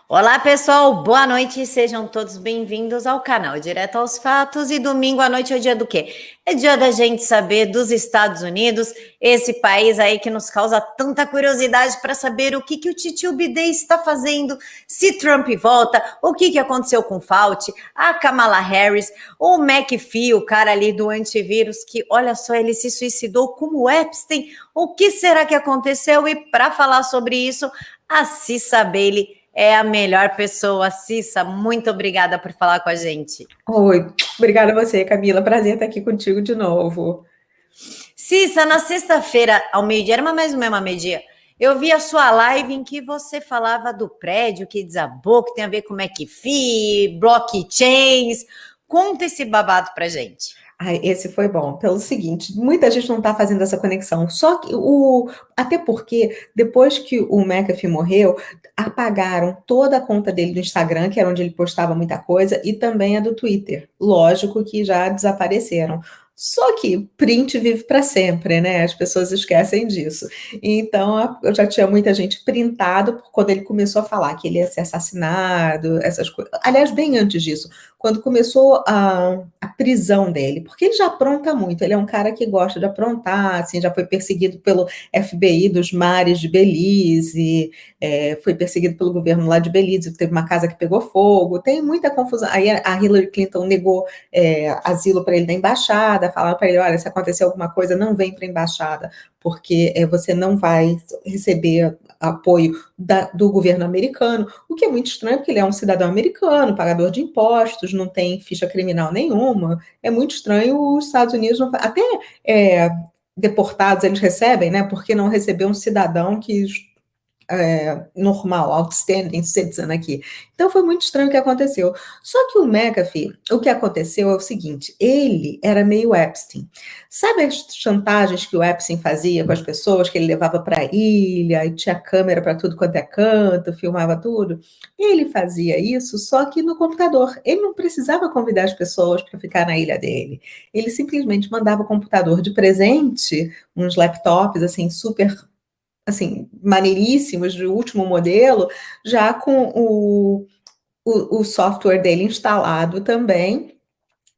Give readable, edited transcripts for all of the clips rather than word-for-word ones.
Olá, pessoal, boa noite, sejam todos bem-vindos ao canal Direto aos Fatos. E domingo à noite é dia do quê? É dia da gente saber dos Estados Unidos, esse país aí que nos causa tanta curiosidade para saber o que o Titio Bidê está fazendo, se Trump volta, o que aconteceu com o Fauci, a Kamala Harris, o McAfee, o cara ali do antivírus, que olha só, ele se suicidou como o Epstein. O que será que aconteceu? E para falar sobre isso, a Cissa Bailey é a melhor pessoa. Cissa, muito obrigada por falar com a gente. Oi, obrigada a você, Camila. Prazer estar aqui contigo de novo. Cissa, na sexta-feira, ao meio-dia, era mais ou menos meio-dia, eu vi a sua live em que você falava do prédio que desabou, que tem a ver com McAfee, blockchains. Conta esse babado pra gente. Ai, esse foi bom. Pelo seguinte, muita gente não está fazendo essa conexão. Até porque depois que o McAfee morreu, apagaram toda a conta dele do Instagram, que era onde ele postava muita coisa, e também a do Twitter. Lógico que já desapareceram. Só que print vive para sempre, né? As pessoas esquecem disso. Então, eu já tinha muita gente printado quando ele começou a falar que ele ia ser assassinado, essas coisas. Aliás, bem antes disso, quando começou a prisão dele, porque ele já apronta muito, ele é um cara que gosta de aprontar, assim, já foi perseguido pelo FBI dos mares de Belize, foi perseguido pelo governo lá de Belize, teve uma casa que pegou fogo, tem muita confusão. Aí a Hillary Clinton negou asilo para ele na embaixada, falaram para ele, olha, se acontecer alguma coisa, não vem para a embaixada, porque você não vai receber apoio do governo americano, o que é muito estranho, porque ele é um cidadão americano, pagador de impostos, não tem ficha criminal nenhuma. É muito estranho os Estados Unidos, até deportados eles recebem, né? Porque não receber um cidadão que normal, outstanding citizen aqui. Então foi muito estranho o que aconteceu. Só que o McAfee, o que aconteceu é o seguinte, ele era meio Epstein. Sabe as chantagens que o Epstein fazia com as pessoas, que ele levava para a ilha e tinha câmera para tudo quanto é canto, filmava tudo? Ele fazia isso só que no computador. Ele não precisava convidar as pessoas para ficar na ilha dele. Ele simplesmente mandava o computador de presente, uns laptops assim super assim, maneiríssimos, de último modelo, já com o software dele instalado também,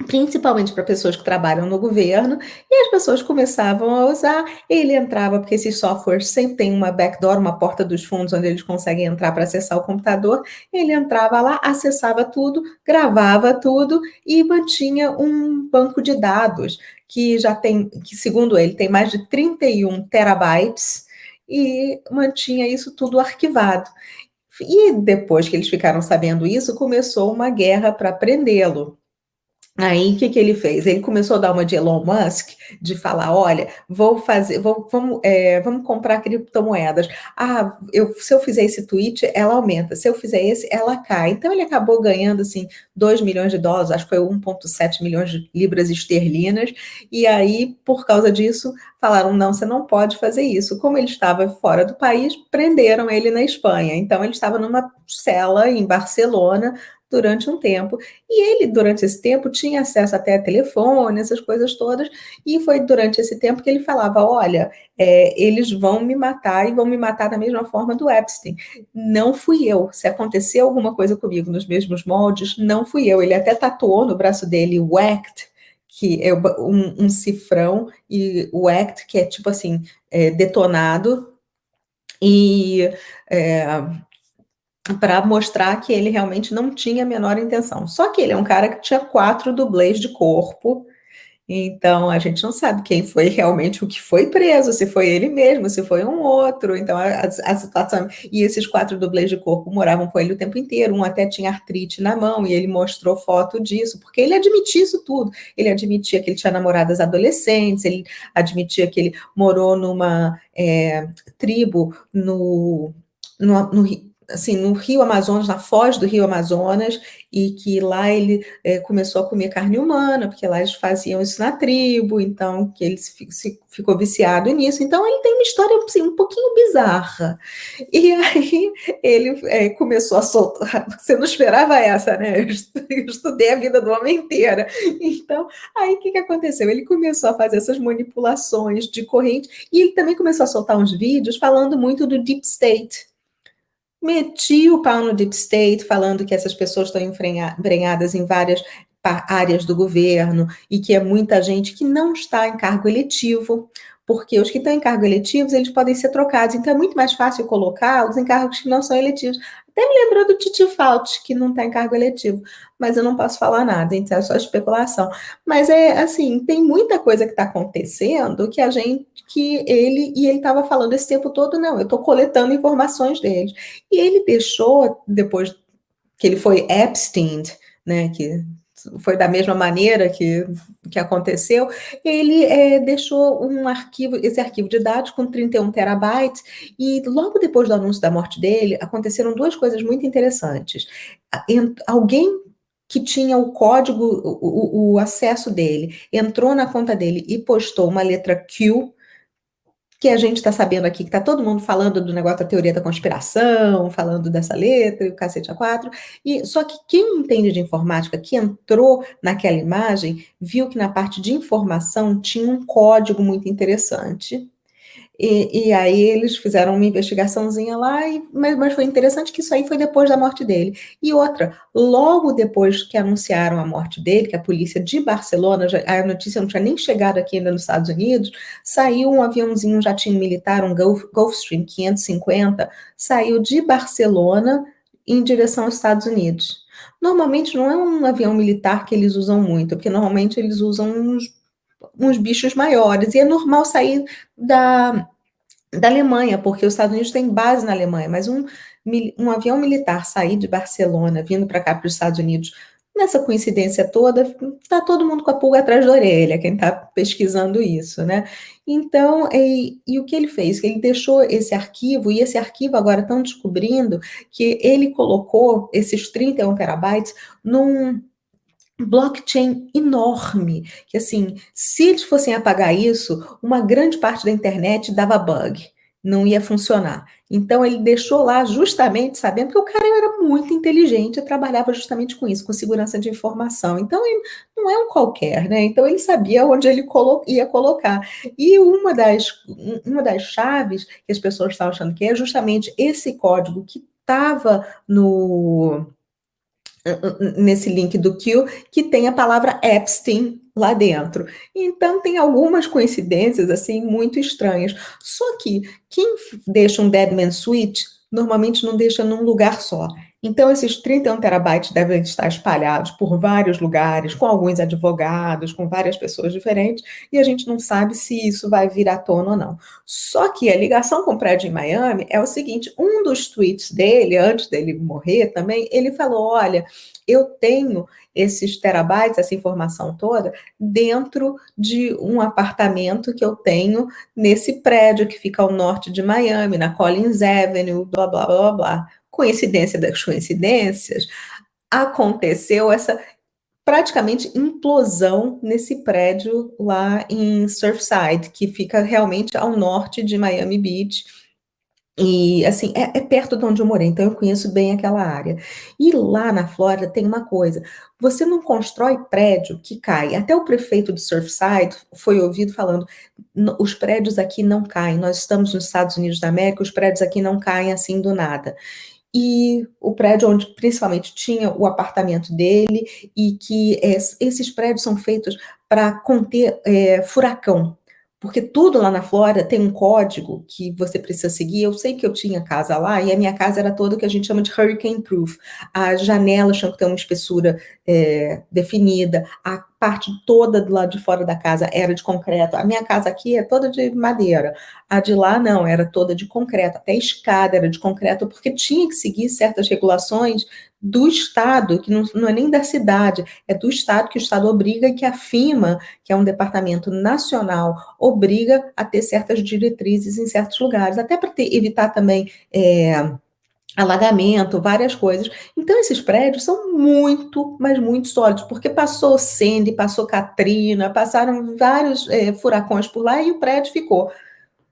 principalmente para pessoas que trabalham no governo, e as pessoas começavam a usar, ele entrava, porque esses softwares sempre tem uma backdoor, uma porta dos fundos, onde eles conseguem entrar para acessar o computador, ele entrava lá, acessava tudo, gravava tudo e mantinha um banco de dados que já tem, que segundo ele, tem mais de 31 terabytes, e mantinha isso tudo arquivado. E depois que eles ficaram sabendo isso, começou uma guerra para prendê-lo. Aí, o que que ele fez? Ele começou a dar uma de Elon Musk, de falar, olha, vamos comprar criptomoedas. Ah, se eu fizer esse tweet, ela aumenta. Se eu fizer esse, ela cai. Então, ele acabou ganhando, assim, 2 milhões de dólares, acho que foi 1,7 milhões de libras esterlinas. E aí, por causa disso, falaram, não, você não pode fazer isso. Como ele estava fora do país, prenderam ele na Espanha. Então, ele estava numa cela em Barcelona durante um tempo. E ele, durante esse tempo, tinha acesso até a telefone, essas coisas todas, e foi durante esse tempo que ele falava: olha, eles vão me matar e vão me matar da mesma forma do Epstein. Não fui eu. Se acontecer alguma coisa comigo nos mesmos moldes, não fui eu. Ele até tatuou no braço dele o ACT, que é um cifrão, e o ACT, que é tipo assim, detonado, e é, para mostrar que ele realmente não tinha a menor intenção. Só que ele é um cara que tinha 4 dublês de corpo, então a gente não sabe quem foi realmente o que foi preso, se foi ele mesmo, se foi um outro. Então a situação. E esses 4 dublês de corpo moravam com ele o tempo inteiro, um até tinha artrite na mão, e ele mostrou foto disso, porque ele admitia isso tudo. Ele admitia que ele tinha namoradas adolescentes, ele admitia que ele morou numa tribo no assim, no Rio Amazonas, na foz do Rio Amazonas, e que lá ele começou a comer carne humana, porque lá eles faziam isso na tribo, então que ele ficou viciado nisso. Então ele tem uma história assim, um pouquinho bizarra. E aí ele começou a soltar. Você não esperava essa, né? Eu estudei a vida do homem inteira. Então, aí o que, que aconteceu? Ele começou a fazer essas manipulações de corrente, e ele também começou a soltar uns vídeos falando muito do Deep State. Meti o pau no Deep State, falando que essas pessoas estão embrenhadas em várias áreas do governo e que é muita gente que não está em cargo eletivo, porque os que estão em cargo eletivos, eles podem ser trocados, então é muito mais fácil colocá-los em cargos que não são eletivos. Até me lembrou do Titi Fauci, que não está em cargo eletivo, mas eu não posso falar nada, então é só especulação. Mas é assim, tem muita coisa que está acontecendo que ele estava falando esse tempo todo, não, eu estou coletando informações dele. E ele deixou, depois que ele foi Epstein, né, que foi da mesma maneira que aconteceu, ele deixou esse arquivo de dados com 31 terabytes, e logo depois do anúncio da morte dele, aconteceram duas coisas muito interessantes. Alguém que tinha o código, o acesso dele, entrou na conta dele e postou uma letra Q, que a gente está sabendo aqui que está todo mundo falando do negócio da teoria da conspiração, falando dessa letra e o cacete a quatro, e só que quem entende de informática, que entrou naquela imagem, viu que na parte de informação tinha um código muito interessante, e aí eles fizeram uma investigaçãozinha lá, mas foi interessante que isso aí foi depois da morte dele. E outra, logo depois que anunciaram a morte dele, que a polícia de Barcelona, a notícia não tinha nem chegado aqui ainda nos Estados Unidos, saiu um aviãozinho, um jatinho militar, um Gulfstream 550, saiu de Barcelona em direção aos Estados Unidos. Normalmente não é um avião militar que eles usam muito, porque normalmente eles usam uns bichos maiores, e é normal sair da Alemanha, porque os Estados Unidos têm base na Alemanha, mas um avião militar sair de Barcelona, vindo para cá, para os Estados Unidos, nessa coincidência toda, está todo mundo com a pulga atrás da orelha, quem está pesquisando isso, né? Então, e o que ele fez? Ele deixou esse arquivo, e esse arquivo agora estão descobrindo que ele colocou esses 31 terabytes num blockchain enorme, que assim, se eles fossem apagar isso, uma grande parte da internet dava bug, não ia funcionar. Então ele deixou lá justamente sabendo que o cara era muito inteligente e trabalhava justamente com isso, com segurança de informação. Então ele não é um qualquer, né? Então ele sabia onde ele ia colocar. E uma das chaves que as pessoas estavam achando que é justamente esse código que estava no nesse link do Q, que tem a palavra Epstein lá dentro. Então tem algumas coincidências assim muito estranhas. Só que quem deixa um Dead Man Switch normalmente não deixa num lugar só. Então esses 31 terabytes devem estar espalhados por vários lugares, com alguns advogados, com várias pessoas diferentes, e a gente não sabe se isso vai vir à tona ou não. Só que a ligação com o prédio em Miami é o seguinte: um dos tweets dele, antes dele morrer também, ele falou: olha, eu tenho esses terabytes, essa informação toda, dentro de um apartamento que eu tenho nesse prédio que fica ao norte de Miami, na Collins Avenue, blá, blá, blá, blá. Coincidência das coincidências, aconteceu essa praticamente implosão nesse prédio lá em Surfside, que fica realmente ao norte de Miami Beach, e, assim, é perto de onde eu morei, então eu conheço bem aquela área. E lá na Flórida tem uma coisa: você não constrói prédio que cai. Até o prefeito de Surfside foi ouvido falando: Os prédios aqui não caem, nós estamos nos Estados Unidos da América, os prédios aqui não caem assim do nada". E o prédio onde principalmente tinha o apartamento dele, e que esses prédios são feitos para conter furacão, porque tudo lá na Flórida tem um código que você precisa seguir. Eu sei que eu tinha casa lá, e a minha casa era toda o que a gente chama de hurricane proof. As janelas tinham que ter uma espessura definida, a parte toda do lado de fora da casa era de concreto. A minha casa aqui é toda de madeira, a de lá não, era toda de concreto, até a escada era de concreto, porque tinha que seguir certas regulações do estado, que não é nem da cidade, é do estado, que o estado obriga, e que a FEMA, que é um departamento nacional, obriga a ter certas diretrizes em certos lugares, até para evitar também alagamento, várias coisas. Então esses prédios são muito, mas muito sólidos, porque passou Sandy, passou Katrina, passaram vários furacões por lá, e o prédio ficou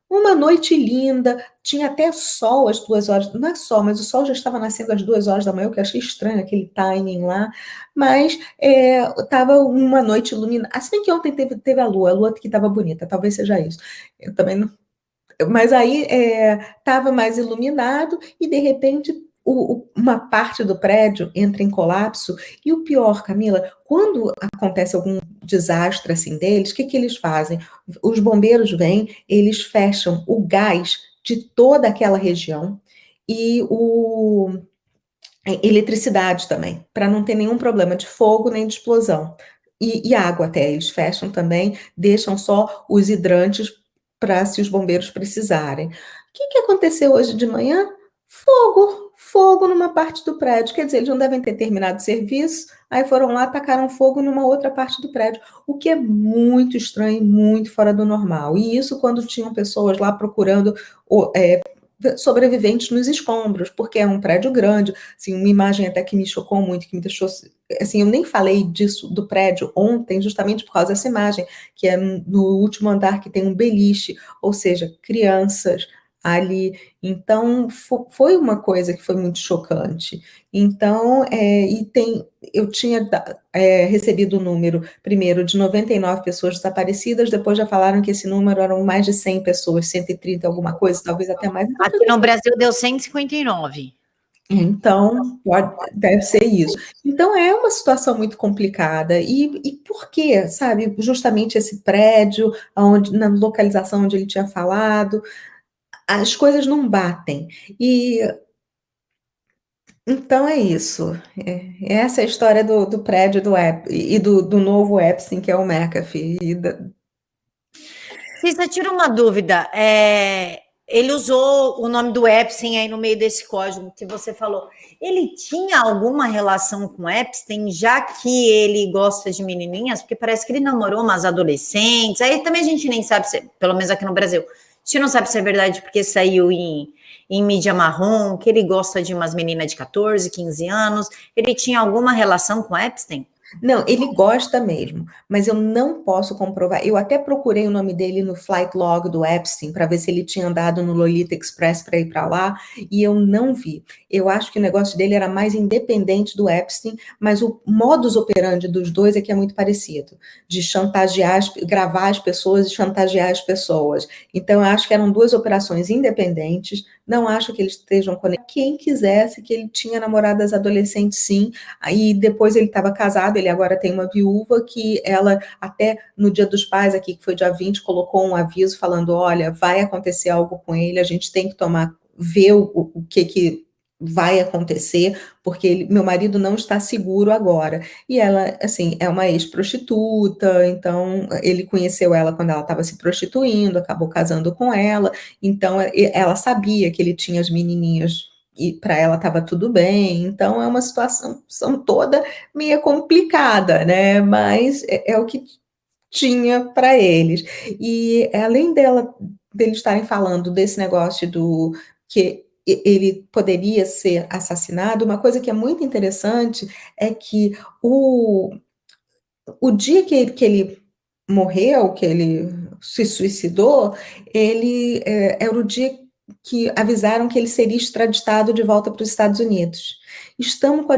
uma noite linda, tinha até sol às 2 horas, não é sol, mas o sol já estava nascendo às 2 horas da manhã, o que eu achei estranho, aquele timing lá, mas estava uma noite iluminada, assim que ontem teve a lua que estava bonita, talvez seja isso. Eu também não, Mas aí estava mais iluminado e, de repente, uma parte do prédio entra em colapso. E o pior, Camila, quando acontece algum desastre assim deles, o que, que eles fazem? Os bombeiros vêm, eles fecham o gás de toda aquela região e eletricidade também, para não ter nenhum problema de fogo nem de explosão. E água até, eles fecham também, deixam só os hidrantes para se os bombeiros precisarem. O que, que aconteceu hoje de manhã? Fogo numa parte do prédio. Quer dizer, eles não devem ter terminado o serviço, aí foram lá, tacaram fogo numa outra parte do prédio, o que é muito estranho, muito fora do normal. E isso quando tinham pessoas lá procurando sobreviventes nos escombros, porque é um prédio grande. Assim, uma imagem até que me chocou muito, que me deixou, assim, eu nem falei disso do prédio ontem, justamente por causa dessa imagem, que é no último andar que tem um beliche, ou seja, crianças ali. Então, foi uma coisa que foi muito chocante. Então, eu tinha recebido o número, primeiro, de 99 pessoas desaparecidas, depois já falaram que esse número eram mais de 100 pessoas, 130 alguma coisa, talvez até mais. Então, Aqui no Brasil deu 159. então, deve ser isso. Então, é uma situação muito complicada. E por quê? Sabe, justamente esse prédio, na localização onde ele tinha falado, as coisas não batem. E então é isso. Essa é a história do prédio e do novo Epstein, que é o McAfee. Cissa, tira uma dúvida. Ele usou o nome do Epstein aí no meio desse código que você falou. Ele tinha alguma relação com Epstein, já que ele gosta de menininhas? Porque parece que ele namorou umas adolescentes. Aí também a gente nem sabe, pelo menos aqui no Brasil, a gente não sabe se é verdade porque saiu em mídia marrom, que ele gosta de umas meninas de 14, 15 anos. Ele tinha alguma relação com Epstein? Não, ele gosta mesmo, mas eu não posso comprovar. Eu até procurei o nome dele no flight log do Epstein para ver se ele tinha andado no Lolita Express para ir para lá, e eu não vi. Eu acho que o negócio dele era mais independente do Epstein, mas o modus operandi dos dois é que é muito parecido, de chantagear, gravar as pessoas e chantagear as pessoas. Então, eu acho que eram duas operações independentes. Não acho que eles estejam conectados. Quem quisesse que ele tinha namoradas adolescentes, sim. Aí depois ele estava casado, ele agora tem uma viúva que ela, até no Dia dos Pais, aqui, que foi dia 20, colocou um aviso falando: olha, vai acontecer algo com ele, a gente tem que ver o que vai acontecer, porque meu marido não está seguro agora. E ela, assim, é uma ex-prostituta, então ele conheceu ela quando ela estava se prostituindo, acabou casando com ela, então ela sabia que ele tinha as menininhas e para ela estava tudo bem, então é uma situação toda meio complicada, né? Mas é o que tinha para eles. E além deles estarem falando desse negócio do que ele poderia ser assassinado, uma coisa que é muito interessante é que o dia que ele morreu, que ele se suicidou, era o dia que avisaram que ele seria extraditado de volta para os Estados Unidos. Estamos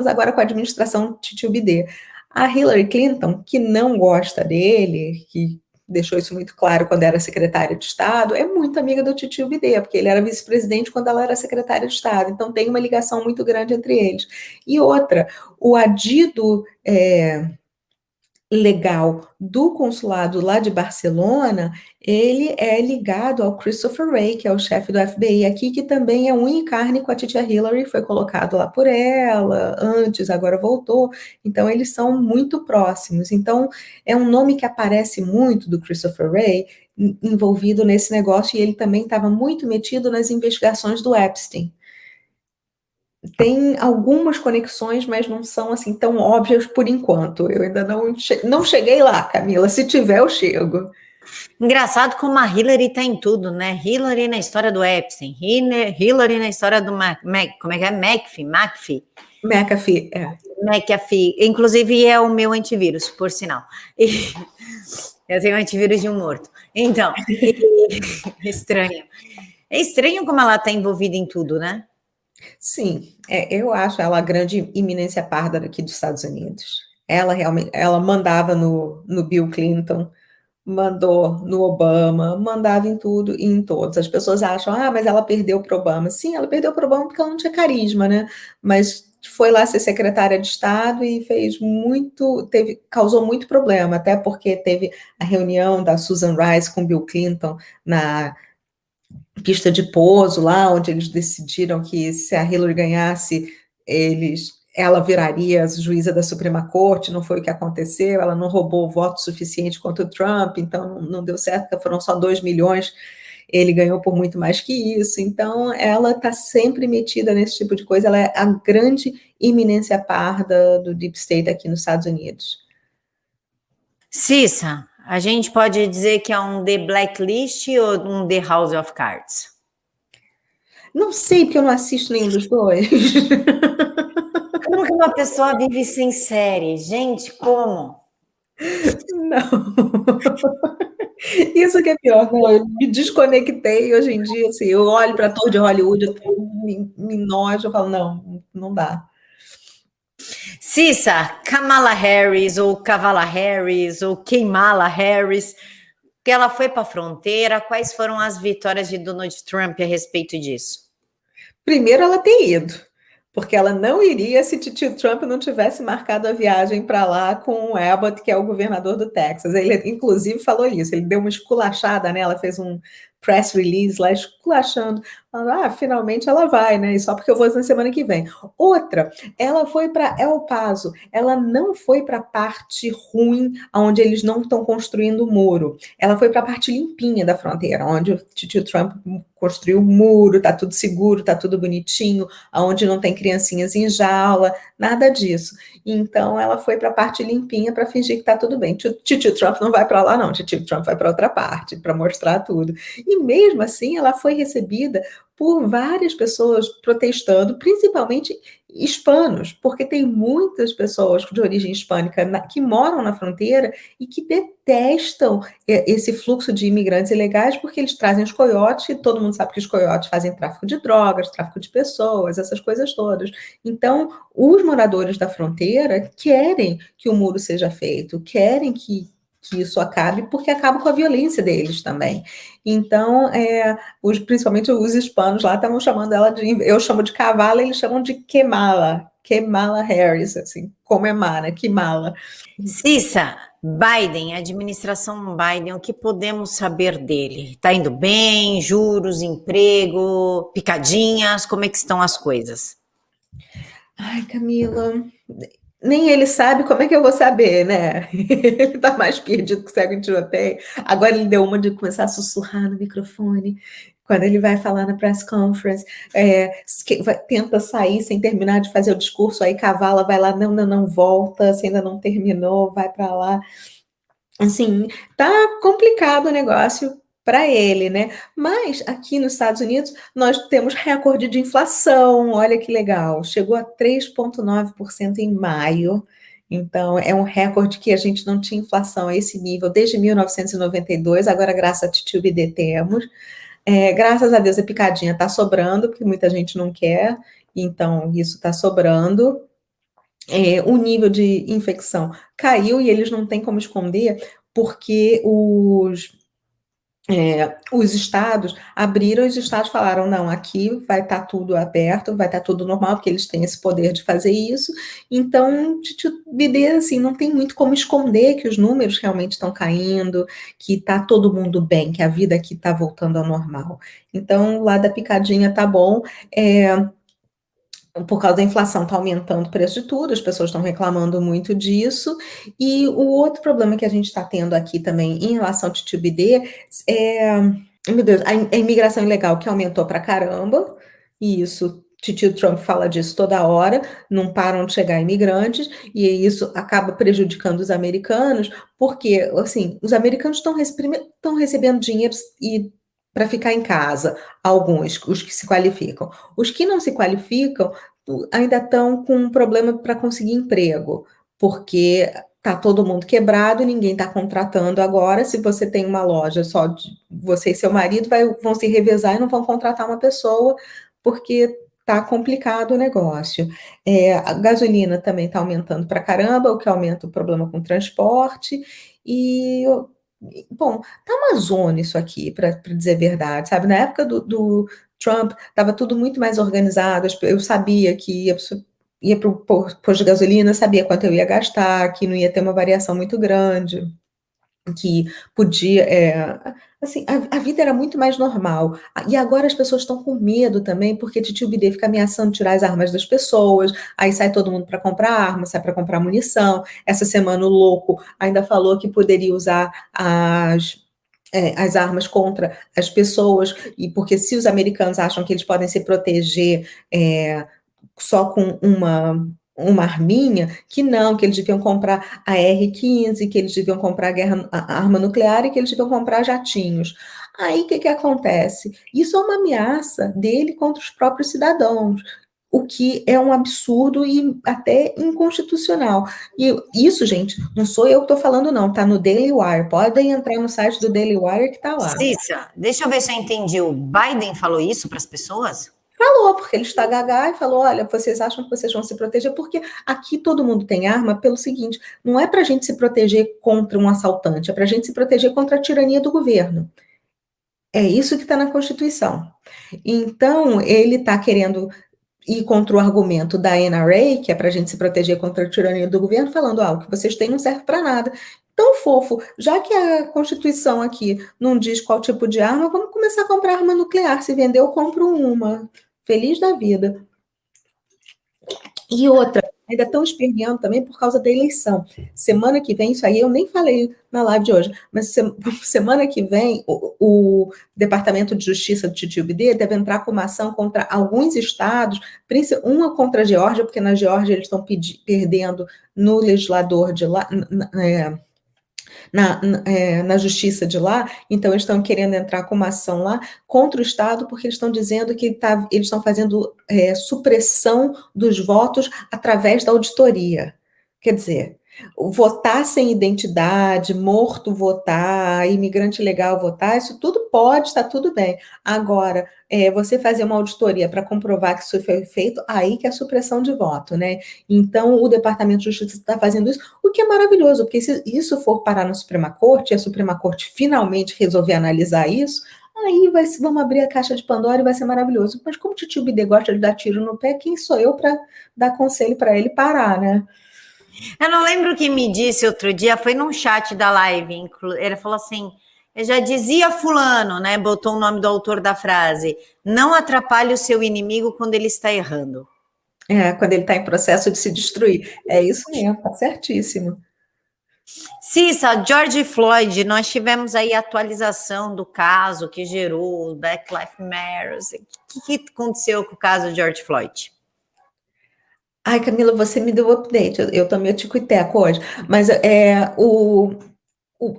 agora com a administração Titio Bidê. A Hillary Clinton, que não gosta dele, que deixou isso muito claro quando era secretária de Estado, é muito amiga do Titio Bidê, porque ele era vice-presidente quando ela era secretária de Estado. Então tem uma ligação muito grande entre eles. E outra, o adido legal do consulado lá de Barcelona, ele é ligado ao Christopher Wray, que é o chefe do FBI aqui, que também é unha e carne com a titia Hillary, foi colocado lá por ela, antes, agora voltou, então eles são muito próximos. Então, é um nome que aparece muito do Christopher Wray, envolvido nesse negócio, e ele também estava muito metido nas investigações do Epstein. Tem algumas conexões, mas não são assim tão óbvias por enquanto. Eu ainda não cheguei lá, Camila. Se tiver, eu chego. Engraçado como a Hillary tá em tudo, né? Hillary na história do Epstein, Hillary na história do como é que é? McAfee. McAfee, McAfee, inclusive é o meu antivírus, por sinal. Eu tenho antivírus de um morto. Então, estranho. É estranho como ela tá envolvida em tudo, né? Sim, eu acho ela a grande iminência parda aqui dos Estados Unidos. Ela realmente, ela mandava no Bill Clinton, mandou no Obama, mandava em tudo e em todos. As pessoas acham, mas ela perdeu para o Obama. Sim, ela perdeu para o Obama porque ela não tinha carisma, né? Mas foi lá ser secretária de Estado e causou muito problema, até porque teve a reunião da Susan Rice com Bill Clinton na pista de pouso lá, onde eles decidiram que se a Hillary ganhasse, ela viraria juíza da Suprema Corte, não foi o que aconteceu, ela não roubou voto suficiente contra o Trump, então não deu certo, foram só 2 milhões, ele ganhou por muito mais que isso, então ela está sempre metida nesse tipo de coisa, ela é a grande iminência parda do Deep State aqui nos Estados Unidos. Cissa, a gente pode dizer que é um The Blacklist ou um The House of Cards? Não sei, porque eu não assisto nenhum dos dois. Como que uma pessoa vive sem série? Gente, como? Não. Isso que é pior, não, eu me desconectei hoje em dia, assim, eu olho para ator de Hollywood, me nojo, eu falo, não dá. Cissa, Kamala Harris ou Kavala Harris ou Keimala Harris, que ela foi para a fronteira, quais foram as vitórias de Donald Trump a respeito disso? Primeiro ela ter ido, porque ela não iria se tio Trump não tivesse marcado a viagem para lá com o Abbott, que é o governador do Texas. Ele, inclusive, falou isso, ele deu uma esculachada, né? Ela fez um press release lá esculachando, falando, finalmente ela vai, né? E só porque eu vou na semana que vem. Outra, ela foi para El Paso, ela não foi para a parte ruim, onde eles não estão construindo o muro. Ela foi para a parte limpinha da fronteira, onde o tio Trump construiu o muro, tá tudo seguro, tá tudo bonitinho, onde não tem criancinhas em jaula, nada disso. Então ela foi para a parte limpinha para fingir que tá tudo bem. Tio Trump não vai para lá não, tio Trump vai para outra parte, para mostrar tudo. E mesmo assim, ela foi recebida por várias pessoas protestando, principalmente hispanos, porque tem muitas pessoas de origem hispânica que moram na fronteira e que detestam esse fluxo de imigrantes ilegais porque eles trazem os coiotes, e todo mundo sabe que os coiotes fazem tráfico de drogas, tráfico de pessoas, essas coisas todas. Então, os moradores da fronteira querem que o muro seja feito, querem que isso acabe, porque acaba com a violência deles também. Então, principalmente os hispanos lá estavam chamando ela eu chamo de Kavala, eles chamam de Kamala Harris, assim, como é Mara, Kamala. Cissa, Biden, administração Biden, o que podemos saber dele? Está indo bem? Juros, emprego, picadinhas, como é que estão as coisas? Ai, Camila, nem ele sabe, como é que eu vou saber, né? Ele tá mais perdido que o cego em tiroteio. Agora ele deu uma de começar a sussurrar no microfone. Quando ele vai falar na press conference, tenta sair sem terminar de fazer o discurso, aí Kavala vai lá, não, volta, você ainda não terminou, vai para lá. Assim, tá complicado o negócio para ele, né? Mas aqui nos Estados Unidos nós temos recorde de inflação, olha que legal, chegou a 3,9% em maio. Então, é um recorde que a gente não tinha inflação a esse nível desde 1992, agora graças a Titio BD temos. Graças a Deus a picadinha está sobrando, porque muita gente não quer, então isso está sobrando. O nível de infecção caiu e eles não têm como esconder, porque os estados abriram, os estados falaram, não, aqui vai estar tudo aberto, vai estar tudo normal, porque eles têm esse poder de fazer isso, então, BD, assim, não tem muito como esconder que os números realmente estão caindo, que está todo mundo bem, que a vida aqui está voltando ao normal. Então, lá da picadinha tá bom, por causa da inflação, está aumentando o preço de tudo, as pessoas estão reclamando muito disso. E o outro problema que a gente está tendo aqui também em relação ao TTBD meu Deus, a imigração ilegal que aumentou para caramba, e isso, Tio Trump fala disso toda hora, não param de chegar imigrantes, e isso acaba prejudicando os americanos, porque, assim, os americanos estão recebendo dinheiro e para ficar em casa, alguns, os que se qualificam. Os que não se qualificam ainda estão com um problema para conseguir emprego, porque tá todo mundo quebrado, ninguém está contratando agora. Se você tem uma loja só de você e seu marido, vão se revezar e não vão contratar uma pessoa, porque tá complicado o negócio. A gasolina também está aumentando para caramba, o que aumenta o problema com o transporte, e Bom, tá uma zona isso aqui, para dizer a verdade, sabe? Na época do Trump, estava tudo muito mais organizado. Eu sabia que ia para o posto de gasolina, sabia quanto eu ia gastar, que não ia ter uma variação muito grande, que podia, assim, a vida era muito mais normal. E agora as pessoas estão com medo também, porque Titio Bidê fica ameaçando tirar as armas das pessoas, aí sai todo mundo para comprar arma, sai para comprar munição. Essa semana o louco ainda falou que poderia usar as armas contra as pessoas, e porque se os americanos acham que eles podem se proteger só com uma arminha, que não, que eles deviam comprar a R-15, que eles deviam comprar a arma nuclear e que eles deviam comprar jatinhos. Aí o que acontece? Isso é uma ameaça dele contra os próprios cidadãos, o que é um absurdo e até inconstitucional. E isso, gente, não sou eu que estou falando, não, tá no Daily Wire. Podem entrar no site do Daily Wire que está lá. Cissa, deixa eu ver se eu entendi. O Biden falou isso para as pessoas? Falou, porque ele está gaga e falou: olha, vocês acham que vocês vão se proteger? Porque aqui todo mundo tem arma pelo seguinte: não é para a gente se proteger contra um assaltante, é para a gente se proteger contra a tirania do governo. É isso que está na Constituição. Então, ele está querendo ir contra o argumento da NRA, que é para a gente se proteger contra a tirania do governo, falando: o que vocês têm não serve para nada. Tão fofo, já que a Constituição aqui não diz qual tipo de arma, vamos começar a comprar arma nuclear. Se vender, eu compro uma. Feliz da vida. E outra, ainda estão esperneando também por causa da eleição. Semana que vem, isso aí eu nem falei na live de hoje, mas semana que vem o Departamento de Justiça do Titio Bidê deve entrar com uma ação contra alguns estados, uma contra a Geórgia, porque na Geórgia eles estão perdendo no legislador de lá, na justiça de lá, então eles estão querendo entrar com uma ação lá contra o Estado, porque eles estão dizendo que eles estão fazendo supressão dos votos através da auditoria. Quer dizer, votar sem identidade, morto votar, imigrante legal votar, isso tudo pode, está tudo bem. Agora, você fazer uma auditoria para comprovar que isso foi feito, aí que é a supressão de voto, né? Então, o Departamento de Justiça está fazendo isso, o que é maravilhoso, porque se isso for parar na Suprema Corte, e a Suprema Corte finalmente resolver analisar isso, aí vamos abrir a caixa de Pandora e vai ser maravilhoso. Mas como o Titio Bidê gosta de dar tiro no pé, quem sou eu para dar conselho para ele parar, né? Eu não lembro o que me disse outro dia, foi num chat da live. Ele falou assim: eu já dizia fulano, né? Botou o nome do autor da frase: não atrapalhe o seu inimigo quando ele está errando. Quando ele está em processo de se destruir. É isso mesmo, tá certíssimo. Cissa, George Floyd, nós tivemos aí a atualização do caso que gerou o Black Lives Matter. O que aconteceu com o caso de George Floyd? Ai, Camila, você me deu o update. Eu também tico-teco hoje. Mas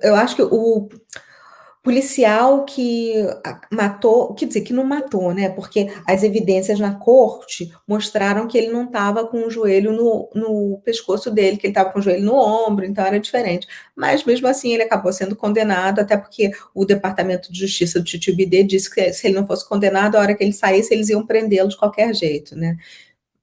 eu acho que o policial que matou, quer dizer, que não matou, né? Porque as evidências na corte mostraram que ele não estava com o joelho no pescoço dele, que ele estava com o joelho no ombro, então era diferente. Mas mesmo assim ele acabou sendo condenado, até porque o Departamento de Justiça do Titio Bidê disse que se ele não fosse condenado, a hora que ele saísse, eles iam prendê-lo de qualquer jeito, né?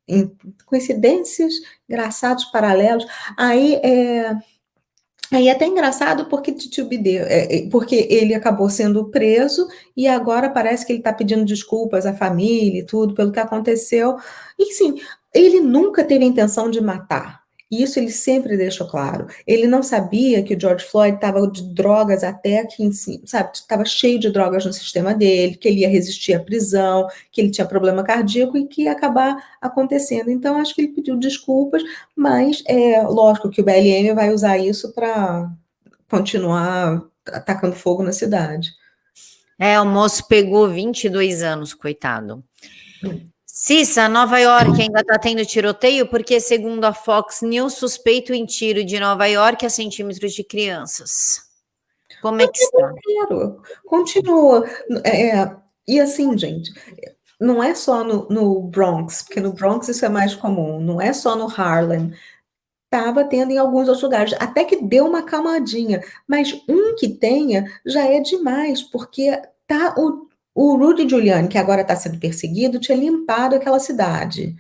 Em coincidências, engraçados paralelos. Aí é até engraçado porque Titio Bidê, porque ele acabou sendo preso e agora parece que ele está pedindo desculpas à família e tudo pelo que aconteceu. E sim, ele nunca teve a intenção de matar. Isso ele sempre deixou claro. Ele não sabia que o George Floyd estava de drogas até aqui em cima, sabe? Estava cheio de drogas no sistema dele, que ele ia resistir à prisão, que ele tinha problema cardíaco e que ia acabar acontecendo. Então, acho que ele pediu desculpas, mas é lógico que o BLM vai usar isso para continuar atacando fogo na cidade. O moço pegou 22 anos, coitado. Cissa, Nova York ainda está tendo tiroteio porque, segundo a Fox News, suspeito em tiro de Nova York a centímetros de crianças. Como é que está? Continua. E assim, gente, não é só no Bronx, porque no Bronx isso é mais comum, não é só no Harlem. Estava tendo em alguns outros lugares, até que deu uma calmadinha, mas que tenha já é demais, porque o Rudy Giuliani, que agora está sendo perseguido, tinha limpado aquela cidade.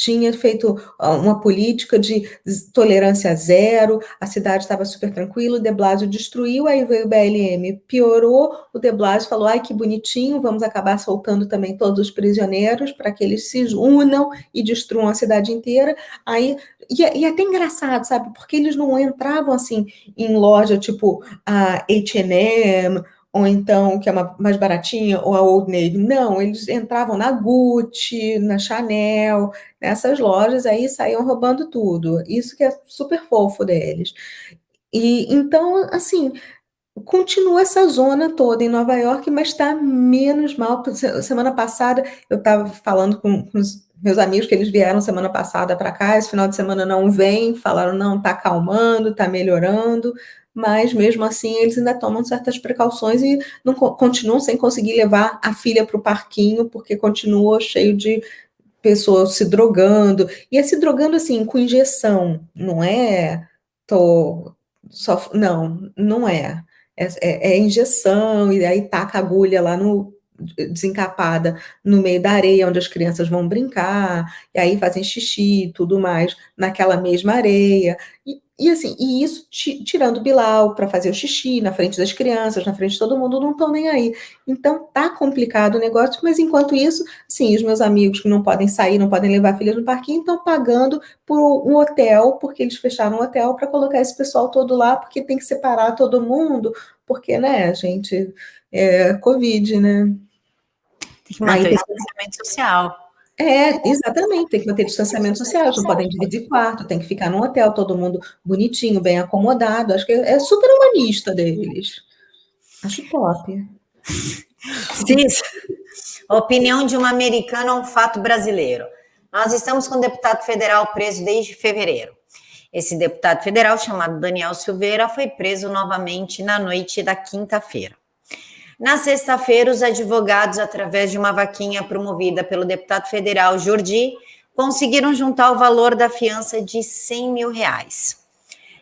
tinha feito uma política de tolerância zero, a cidade estava super tranquila, o de Blasio destruiu, aí veio o BLM, piorou, o de Blasio falou, ai que bonitinho, vamos acabar soltando também todos os prisioneiros para que eles se unam e destruam a cidade inteira, aí, e é até engraçado, sabe, porque eles não entravam assim em loja tipo a H&M, ou então, que é mais baratinha, ou a Old Navy. Não, eles entravam na Gucci, na Chanel, nessas lojas aí saíam roubando tudo. Isso que é super fofo deles. E então, assim, continua essa zona toda em Nova York, mas está menos mal. Semana passada eu estava falando com os meus amigos que eles vieram semana passada para cá, esse final de semana não vem, falaram, não, está acalmando, está melhorando, mas mesmo assim eles ainda tomam certas precauções e não continuam sem conseguir levar a filha para o parquinho, porque continua cheio de pessoas se drogando, e é se drogando assim, com injeção, não é? Tô não, não é. É injeção, e aí taca a agulha lá no desencapada no meio da areia, onde as crianças vão brincar, e aí fazem xixi e tudo mais naquela mesma areia. E assim, e isso tirando o Bilal para fazer o xixi na frente das crianças, na frente de todo mundo, não estão nem aí. Então tá complicado o negócio, mas enquanto isso, sim, os meus amigos que não podem sair, não podem levar filhas no parquinho, estão pagando por um hotel, porque eles fecharam um hotel para colocar esse pessoal todo lá, porque tem que separar todo mundo, porque, né, gente, Covid, né? Tem que Aí manter o distanciamento social. exatamente, tem que manter distanciamento social, eles não podem dividir quarto, tem que ficar num hotel, todo mundo bonitinho, bem acomodado. Acho que é super humanista deles. Acho top. Cis, a opinião de uma americana é um fato brasileiro. Nós estamos com um deputado federal preso desde fevereiro. Esse deputado federal, chamado Daniel Silveira, foi preso novamente na noite da quinta-feira. Na sexta-feira, os advogados, através de uma vaquinha promovida pelo deputado federal Jordi, conseguiram juntar o valor da fiança de R$100 mil.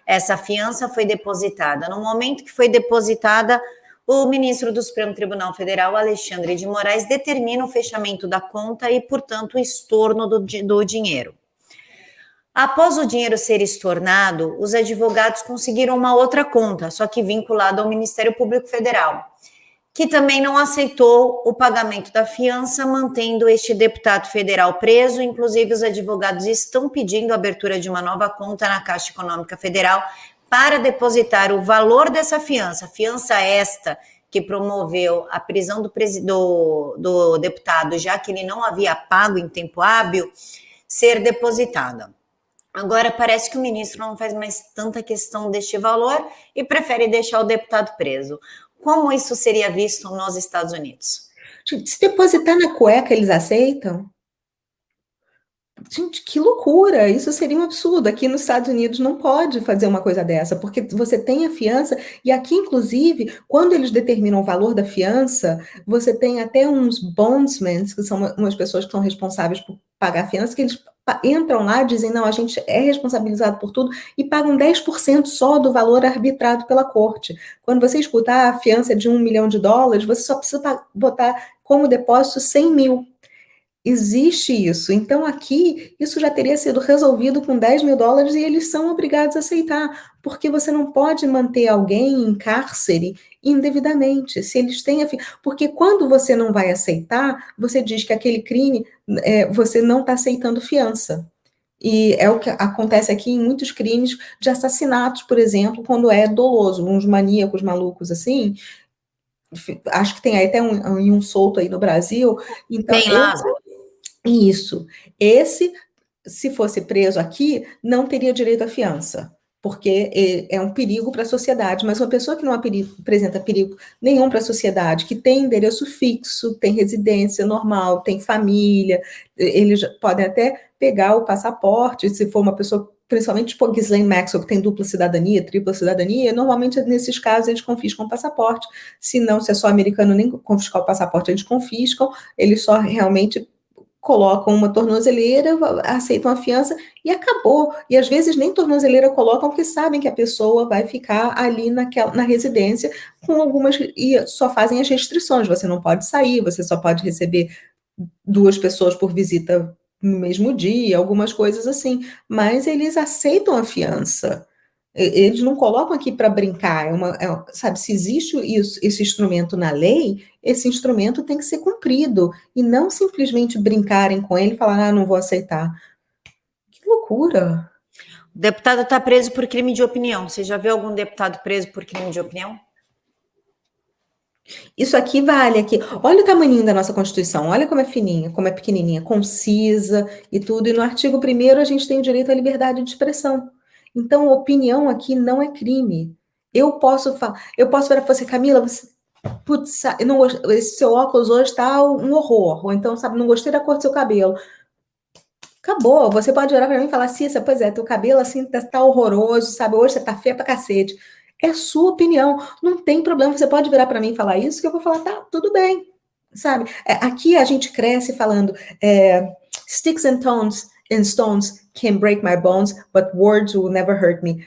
Essa fiança foi depositada. No momento que foi depositada, o ministro do Supremo Tribunal Federal, Alexandre de Moraes, determina o fechamento da conta e, portanto, o estorno do dinheiro. Após o dinheiro ser estornado, os advogados conseguiram uma outra conta, só que vinculada ao Ministério Público Federal, que também não aceitou o pagamento da fiança, mantendo este deputado federal preso. Inclusive, os advogados estão pedindo a abertura de uma nova conta na Caixa Econômica Federal para depositar o valor dessa fiança esta que promoveu a prisão do deputado, já que ele não havia pago em tempo hábil, ser depositada. Agora parece que o ministro não faz mais tanta questão deste valor e prefere deixar o deputado preso. Como isso seria visto nos Estados Unidos? Se depositar na cueca, eles aceitam? Gente, que loucura! Isso seria um absurdo. Aqui nos Estados Unidos não pode fazer uma coisa dessa, porque você tem a fiança, e aqui, inclusive, quando eles determinam o valor da fiança, você tem até uns bondsmen, que são umas pessoas que são responsáveis por pagar a fiança, que eles entram lá e dizem, não, a gente é responsabilizado por tudo, e pagam 10% só do valor arbitrado pela corte. Quando você escutar a fiança de $1 milhão, você só precisa botar como depósito 100 mil. Existe isso. Então, aqui, isso já teria sido resolvido com $10 mil e eles são obrigados a aceitar, porque você não pode manter alguém em cárcere indevidamente. Se eles têm porque quando você não vai aceitar, você diz que aquele crime, você não está aceitando fiança. E é o que acontece aqui em muitos crimes de assassinatos, por exemplo, quando é doloso, uns maníacos malucos assim. Acho que tem aí até um solto aí no Brasil. Então, Tem lá. isso. Esse, se fosse preso aqui, não teria direito à fiança, porque é um perigo para a sociedade, mas uma pessoa que não apresenta perigo nenhum para a sociedade, que tem endereço fixo, tem residência normal, tem família, eles podem até pegar o passaporte, se for uma pessoa, principalmente tipo a Ghislaine Maxwell, que tem dupla cidadania, tripla cidadania, normalmente nesses casos eles confiscam o passaporte, se não, se é só americano, nem confiscar o passaporte eles confiscam, eles só realmente colocam uma tornozeleira, aceitam a fiança e acabou. E às vezes nem tornozeleira colocam, porque sabem que a pessoa vai ficar ali na residência com algumas, e só fazem as restrições, você não pode sair, você só pode receber 2 pessoas por visita no mesmo dia, algumas coisas assim, mas eles aceitam a fiança. Eles não colocam aqui para brincar, sabe, se existe esse instrumento na lei, esse instrumento tem que ser cumprido, e não simplesmente brincarem com ele e falar, não vou aceitar. Que loucura! O deputado está preso por crime de opinião. Você já viu algum deputado preso por crime de opinião? Isso aqui vale aqui. Olha o tamanhinho da nossa Constituição, olha como é fininha, como é pequenininha, concisa e tudo. E no artigo 1º a gente tem o direito à liberdade de expressão. Então, opinião aqui não é crime. Eu posso virar para você, Camila, putz, eu não esse seu óculos hoje está um horror. Ou então, sabe, não gostei da cor do seu cabelo. Acabou. Você pode olhar para mim e falar, Cissa, pois é, teu cabelo assim tá horroroso, sabe? Hoje você tá feia pra cacete. É sua opinião. Não tem problema. Você pode virar para mim e falar isso, que eu vou falar, tá, tudo bem. Sabe? Aqui a gente cresce falando sticks and stones can break my bones, but words will never hurt me.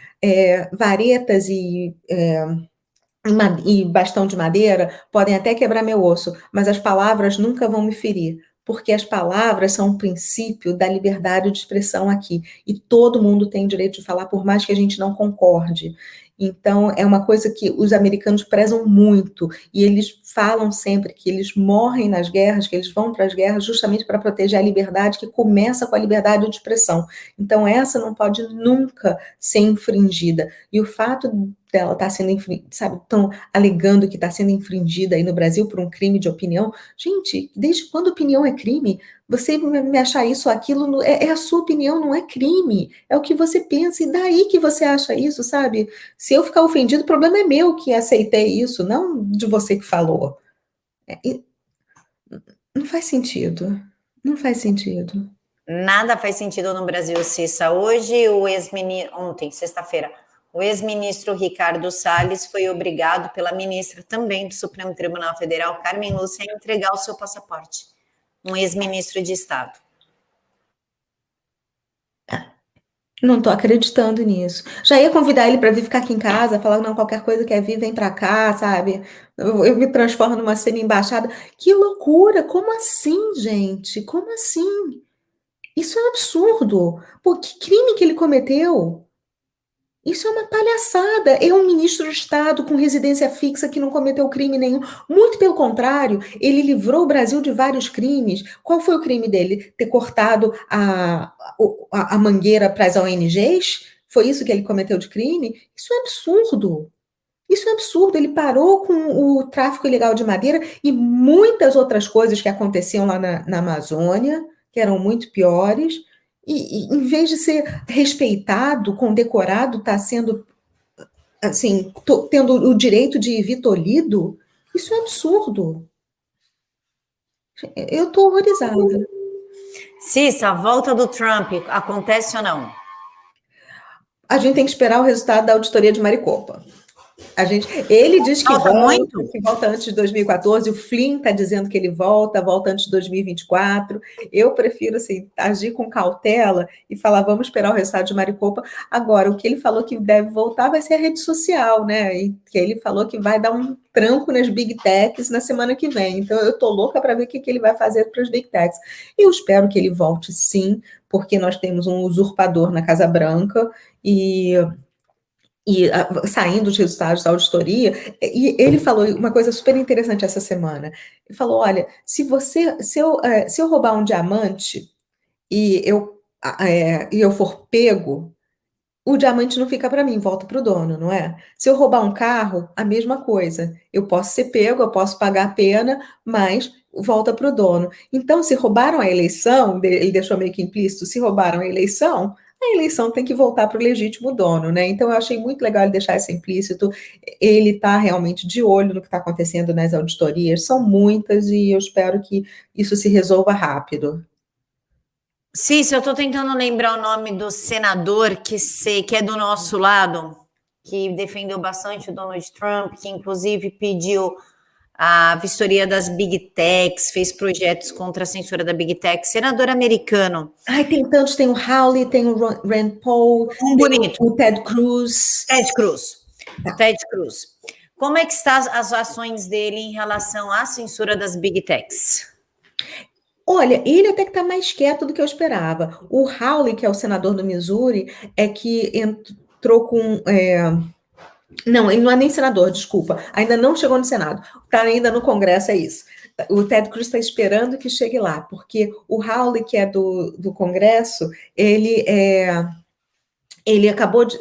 Varetas e bastão de madeira podem até quebrar meu osso, mas as palavras nunca vão me ferir, porque as palavras são um princípio da liberdade de expressão aqui, e todo mundo tem o direito de falar, por mais que a gente não concorde. Então, é uma coisa que os americanos prezam muito, e eles falam sempre que eles morrem nas guerras, que eles vão para as guerras justamente para proteger a liberdade, que começa com a liberdade de expressão. Então, essa não pode nunca ser infringida. E o fato dela estar sendo infringida, sabe, estão alegando que está sendo infringida aí no Brasil por um crime de opinião. Gente, desde quando opinião é crime? Você me achar isso ou aquilo, é a sua opinião, não é crime. É o que você pensa, e daí que você acha isso, sabe? Se eu ficar ofendido, o problema é meu que aceitei isso, não de você que falou. Não faz sentido. Não faz sentido. Nada faz sentido no Brasil, Cissa. Hoje, ontem, sexta-feira, o ex-ministro Ricardo Salles foi obrigado pela ministra também do Supremo Tribunal Federal, Carmen Lúcia, a entregar o seu passaporte. Um ex-ministro de Estado. Não tô acreditando nisso. Já ia convidar ele para vir ficar aqui em casa, falar, não, qualquer coisa quer vir, vem para cá, sabe? Eu me transformo numa semi-embaixada. Que loucura! Como assim, gente? Como assim? Isso é um absurdo. Pô, que crime que ele cometeu? Isso é uma palhaçada. É um ministro de Estado com residência fixa que não cometeu crime nenhum. Muito pelo contrário, ele livrou o Brasil de vários crimes. Qual foi o crime dele? Ter cortado a mangueira para as ONGs? Foi isso que ele cometeu de crime? Isso é absurdo. Isso é absurdo. Ele parou com o tráfico ilegal de madeira e muitas outras coisas que aconteciam lá na Amazônia, que eram muito piores. E em vez de ser respeitado, condecorado, está sendo, assim, tendo o direito de ir tolhido, isso é absurdo. Eu estou horrorizada. Cissa, a volta do Trump acontece ou não? A gente tem que esperar o resultado da auditoria de Maricopa. Ele diz que volta antes de 2014, o Flynn está dizendo que ele volta antes de 2024. Eu prefiro assim, agir com cautela e falar, vamos esperar o resultado de Maricopa. Agora, o que ele falou que deve voltar vai ser a rede social, né? E que ele falou que vai dar um tranco nas Big Techs na semana que vem. Então, eu estou louca para ver o que ele vai fazer para as Big Techs. Eu espero que ele volte sim, porque nós temos um usurpador na Casa Branca e saindo os resultados da auditoria, e ele falou uma coisa super interessante essa semana. Ele falou: olha, se eu roubar um diamante e eu for pego, o diamante não fica para mim, volta para o dono, não é? Se eu roubar um carro, a mesma coisa. Eu posso ser pego, eu posso pagar a pena, mas volta para o dono. Então, se roubaram a eleição, ele deixou meio que implícito, se roubaram a eleição tem que voltar para o legítimo dono, né? Então, eu achei muito legal ele deixar isso implícito. Ele está realmente de olho no que está acontecendo nas auditorias, são muitas, e eu espero que isso se resolva rápido. Cícero, eu estou tentando lembrar o nome do senador que é do nosso lado, que defendeu bastante o Donald Trump, que inclusive pediu a vistoria das Big Techs, fez projetos contra a censura da Big Tech, senador americano. Ai, tem tantos, tem o Hawley, tem o Rand Paul, bonito. O Ted Cruz. Ted Cruz. Como é que estão as ações dele em relação à censura das Big Techs? Olha, ele até que está mais quieto do que eu esperava. O Hawley, que é o senador do Missouri, é que entrou com. Não, ele não é nem senador, desculpa. Ainda não chegou no Senado. Está ainda no Congresso, é isso. O Ted Cruz está esperando que chegue lá, porque o Hawley, que é do Congresso, ele acabou de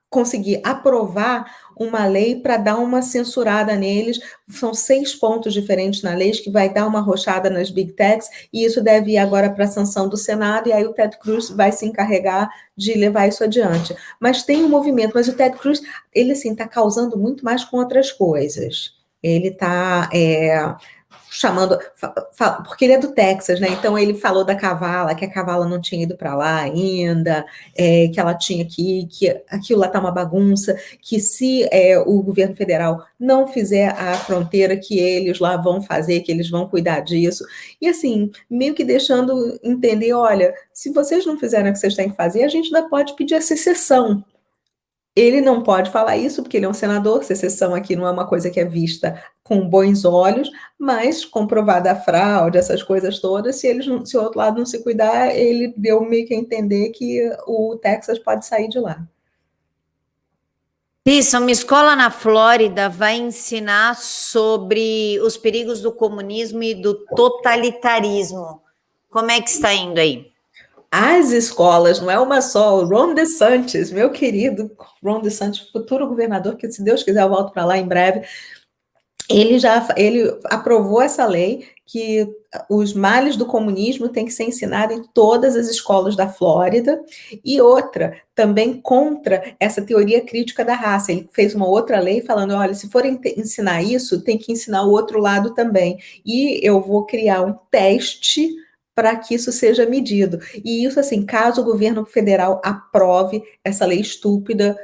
conseguir aprovar uma lei para dar uma censurada neles. São 6 pontos diferentes na lei que vai dar uma arrochada nas big techs, e isso deve ir agora para a sanção do Senado, e aí o Ted Cruz vai se encarregar de levar isso adiante. Mas tem um movimento, mas o Ted Cruz, ele assim, está causando muito mais com outras coisas. Ele está chamando, porque ele é do Texas, né? Então ele falou da Kavala, que a Kavala não tinha ido para lá ainda, que ela tinha que aquilo lá tá uma bagunça, que se o governo federal não fizer a fronteira, que eles lá vão fazer, que eles vão cuidar disso. E assim, meio que deixando entender, olha, se vocês não fizerem o que vocês têm que fazer, a gente ainda pode pedir a secessão. Ele não pode falar isso, porque ele é um senador, secessão aqui não é uma coisa que é vista com bons olhos, mas comprovada a fraude, essas coisas todas, se o outro lado não se cuidar, ele deu meio que a entender que o Texas pode sair de lá. Isso, uma escola na Flórida vai ensinar sobre os perigos do comunismo e do totalitarismo. Como é que está indo aí? As escolas, não é uma só, o Ron DeSantis, meu querido Ron DeSantis, futuro governador, que se Deus quiser eu volto para lá em breve, ele aprovou essa lei que os males do comunismo têm que ser ensinados em todas as escolas da Flórida, e outra, também contra essa teoria crítica da raça. Ele fez uma outra lei falando, olha, se forem ensinar isso, tem que ensinar o outro lado também. E eu vou criar um teste para que isso seja medido. E isso, assim, caso o governo federal aprove essa lei estúpida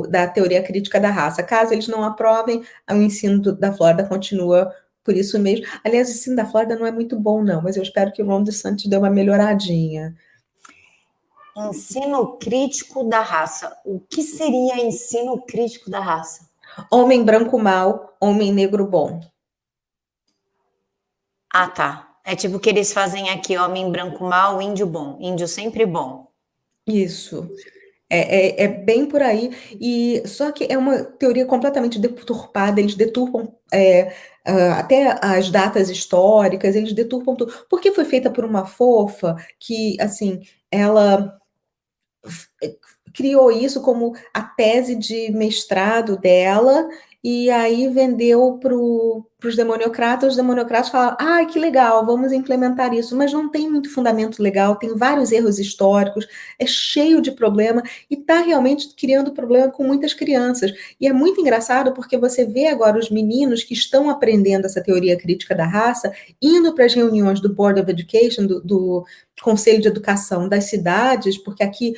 da teoria crítica da raça. Caso eles não aprovem, o ensino da Flórida continua por isso mesmo. Aliás, o ensino da Flórida não é muito bom, não, mas eu espero que o Ron DeSantis dê uma melhoradinha. Ensino crítico da raça. O que seria ensino crítico da raça? Homem branco mal, homem negro bom. Ah, tá. É tipo o que eles fazem aqui, homem branco mal, índio bom. Índio sempre bom. Isso. É bem por aí, e só que é uma teoria completamente deturpada, eles deturpam até as datas históricas, eles deturpam tudo, porque foi feita por uma fofa que, assim, ela criou isso como a tese de mestrado dela, e aí vendeu para os demoniocratas. Os demoniocratas falaram, ah, que legal, vamos implementar isso, mas não tem muito fundamento legal, tem vários erros históricos, é cheio de problema, e está realmente criando problema com muitas crianças. E é muito engraçado porque você vê agora os meninos que estão aprendendo essa teoria crítica da raça, indo para as reuniões do Board of Education, do Conselho de Educação das cidades, porque aqui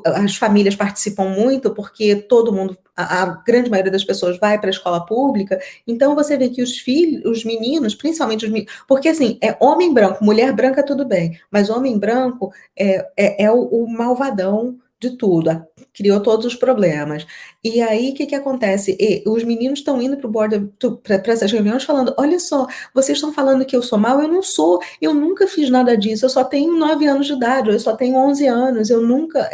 as famílias participam muito, porque todo mundo, a grande maioria das pessoas vai para a escola pública, então você vê que os filhos, os meninos, principalmente os meninos, porque assim, é homem branco, mulher branca tudo bem, mas homem branco é o malvadão de tudo, criou todos os problemas. E aí, o que acontece? Os meninos estão indo para essas reuniões falando, olha só, vocês estão falando que eu sou mal, eu não sou, eu nunca fiz nada disso, eu só tenho 9 anos de idade, eu só tenho 11 anos, eu nunca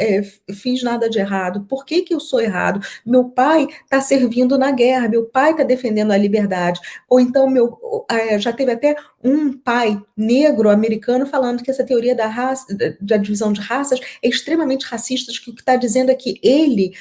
fiz nada de errado, por que eu sou errado? Meu pai está servindo na guerra, meu pai está defendendo a liberdade, ou então já teve até um pai negro americano falando que essa teoria da raça, da divisão de raças é extremamente racista, que o que está dizendo é que ele,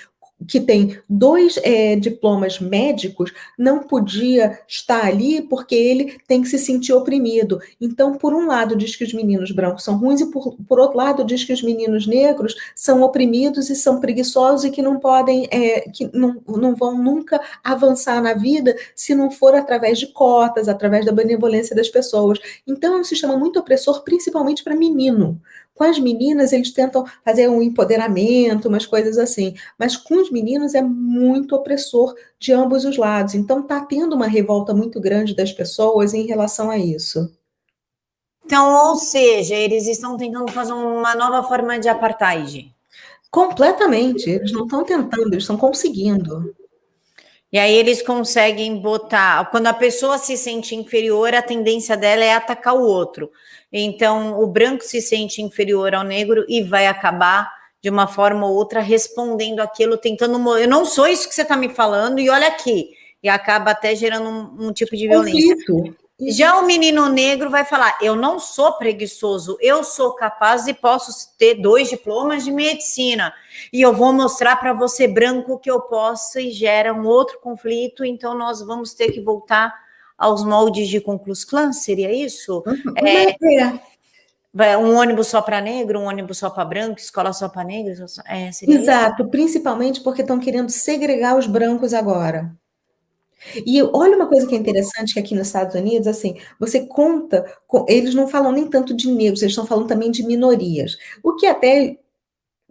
que tem 2 diplomas médicos, não podia estar ali porque ele tem que se sentir oprimido. Então, por um lado, diz que os meninos brancos são ruins, e por outro lado, diz que os meninos negros são oprimidos e são preguiçosos e que não podem, que não vão nunca avançar na vida se não for através de cotas, através da benevolência das pessoas. Então, é um sistema muito opressor, principalmente para menino. Com as meninas, eles tentam fazer um empoderamento, umas coisas assim, mas com os meninos é muito opressor de ambos os lados. Então, está tendo uma revolta muito grande das pessoas em relação a isso. Então, ou seja, eles estão tentando fazer uma nova forma de apartheid. Completamente. Eles não estão tentando, eles estão conseguindo. E aí eles conseguem botar. Quando a pessoa se sente inferior, a tendência dela é atacar o outro. Então, o branco se sente inferior ao negro e vai acabar, de uma forma ou outra, respondendo aquilo, tentando. Eu não sou isso que você está me falando, e olha aqui. E acaba até gerando um tipo de violência. Conflito. Já o menino negro vai falar: eu não sou preguiçoso, eu sou capaz e posso ter 2 diplomas de medicina. E eu vou mostrar para você, branco, que eu posso, e gera um outro conflito. Então, nós vamos ter que voltar aos moldes de Ku Klux Klan, seria isso? Mas Um ônibus só para negro, um ônibus só para branco, escola só para negro? Seria isso? exato, principalmente porque estão querendo segregar os brancos agora. E olha uma coisa que é interessante que aqui nos Estados Unidos, assim, você conta, eles não falam nem tanto de negros, eles estão falando também de minorias, o que até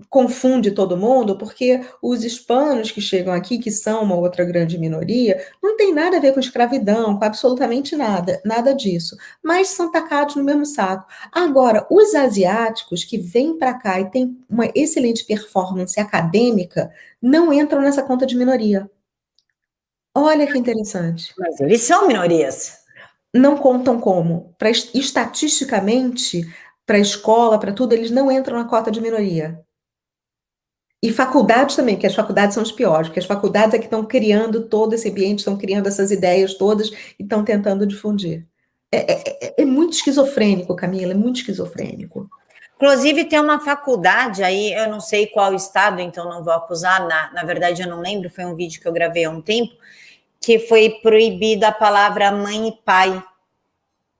confunde todo mundo, porque os hispanos que chegam aqui, que são uma outra grande minoria, não tem nada a ver com escravidão, com absolutamente nada, nada disso, mas são tacados no mesmo saco. Agora, os asiáticos que vêm para cá e têm uma excelente performance acadêmica, não entram nessa conta de minoria. Olha que interessante. Mas eles são minorias. Não contam como. Estatisticamente, para a escola, para tudo, eles não entram na cota de minoria. E faculdades também, porque as faculdades são os piores, porque as faculdades é que estão criando todo esse ambiente, estão criando essas ideias todas e estão tentando difundir. É muito esquizofrênico, Camila, é muito esquizofrênico. Inclusive, tem uma faculdade aí, eu não sei qual estado, então não vou acusar, na verdade eu não lembro, foi um vídeo que eu gravei há um tempo, que foi proibida a palavra mãe e pai.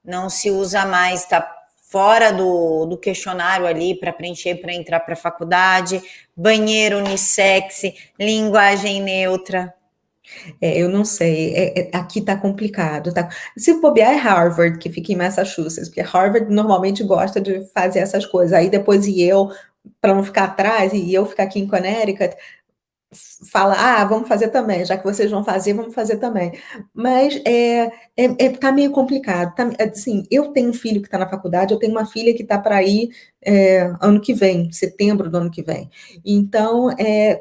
Não se usa mais, está fora do questionário ali para preencher, para entrar para a faculdade, banheiro unissex, linguagem neutra. Eu não sei, aqui está complicado. Tá? Se bobear é Harvard, que fica em Massachusetts, porque Harvard normalmente gosta de fazer essas coisas. Aí depois Yale, para não ficar atrás, e eu ficar aqui em Connecticut, fala, vamos fazer também, já que vocês vão fazer, vamos fazer também. Mas tá meio complicado. Tá, assim, eu tenho um filho que está na faculdade, eu tenho uma filha que está para ir ano que vem, setembro do ano que vem. Então,